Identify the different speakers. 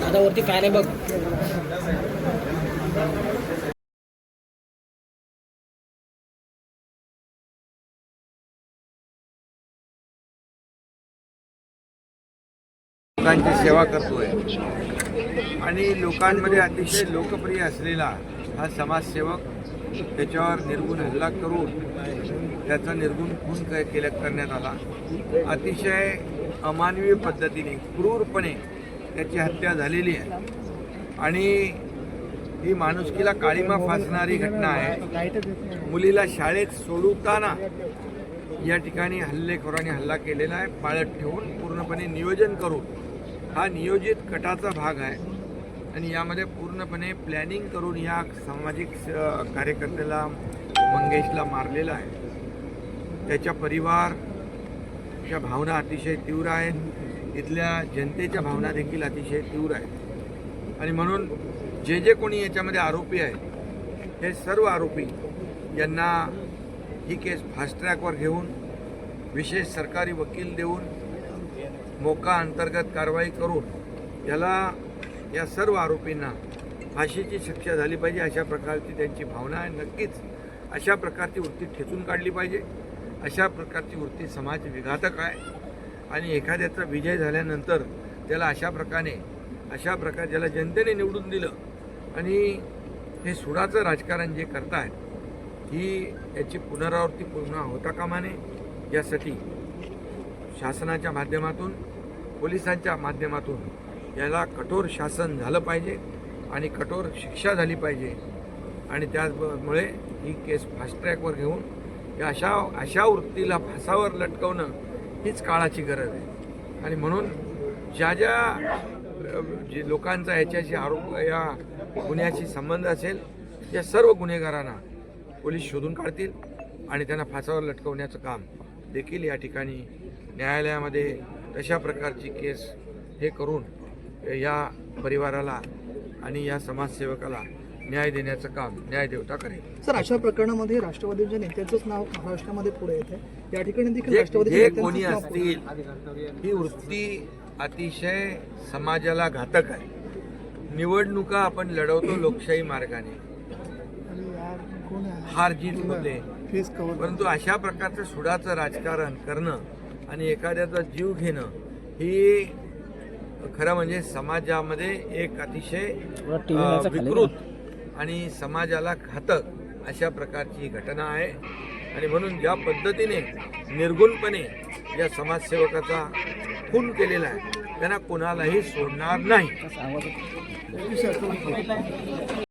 Speaker 1: दादा वरती फॅन आहे बघ.
Speaker 2: लोकांची सेवा करतोय आणि लोकांमध्ये अतिशय लोकप्रिय असलेला हा समाजसेवक त्याच्यावर निर्गुण हल्ला करून त्याचा निर्गुण खून करण्यात आला. अतिशय अमानवीय पद्धतीने क्रूरपणे त्याची हत्या झालेली आहे आणि ही माणुसकीला काळीमा फासणारी घटना आहे. मुलीला शाळेत सोडवताना या ठिकाणी हल्लेखोरांनी हल्ला केलेला आहे. पाळत ठेवून पूर्णपणे नियोजन करून हा नियोजित कटाचा भाग आहे आणि यामध्ये पूर्णपणे प्लॅनिंग करून या सामाजिक कार्यकर्त्याला मंगेशला मारलेला आहे. त्याच्या परिवारच्या भावना अतिशय तीव्र आहेत. इथल्या जनतेच्या भावना देखील अतिशय तीव्र आहेत आणि म्हणून जे कोणी याच्यामध्ये आरोपी आहेत हे सर्व आरोपी यांना ही केस फास्ट ट्रॅकवर घेऊन विशेष सरकारी वकील देऊन मोका अंतर्गत कारवाई करून या सर्व आरोपींना फाशीची शिक्षा झाली पाहिजे अशा प्रकारची त्यांची भावना आहे. नक्कीच अशा प्रकारची वृत्ती ठेचून काढली पाहिजे. अशा प्रकारची वृत्ती समाज विघातक आहे आणि एखाद्याचा विजय झाल्यानंतर त्याला अशा प्रकारे ज्याला जनतेने निवडून दिलं आणि हे सुडाचं राजकारण जे करतायत ही याची पुनरावृत्ती पुन्हा होता कामा नये यासाठी शासनाच्या माध्यमातून पोलिसांच्या माध्यमातून याला कठोर शासन झालं पाहिजे आणि कठोर शिक्षा झाली पाहिजे आणि त्यामुळे ही केस फास्ट ट्रॅकवर घेऊन या अशा वृत्तीला फासावर लटकवणं हीच काळाची गरज आहे. आणि म्हणून जे लोकांचा याच्याशी आरोप या गुन्ह्याशी संबंध असेल या सर्व गुन्हेगारांना पोलीस शोधून काढतील आणि त्यांना फासावर लटकवण्याचं काम देखील या ठिकाणी न्यायालयामध्ये तशा प्रकारची केस हे करून या परिवाराला आणि या समाजसेवकाला न्याय देण्याचं काम न्यायदेवता करेल.
Speaker 3: सर, अशा प्रकरणामध्ये राष्ट्रवादीच्या नेत्यांचंच नाव महाराष्ट्रामध्ये पुढे येते. या ठिकाणी देखील
Speaker 2: जे कोणी असतील ही वृत्ती अतिशय समाजाला घातक आहे. निवडणुका आपण लढवतो लोकशाही मार्गाने, हार जीत होते, परंतु अशा प्रकारचं सुडाचं राजकारण करणं आणि एखाद्याचा जीव घेणं ही खरं म्हणजे समाजामध्ये एक अतिशय विकृत आणि समाजाला घातक अशा प्रकारची घटना आहे. आणि म्हणून ज्या पद्धतीने निर्गुणपणे या समाजसेवकाचा खून केलेला आहे त्यांना कोणालाही सोडणार नाही.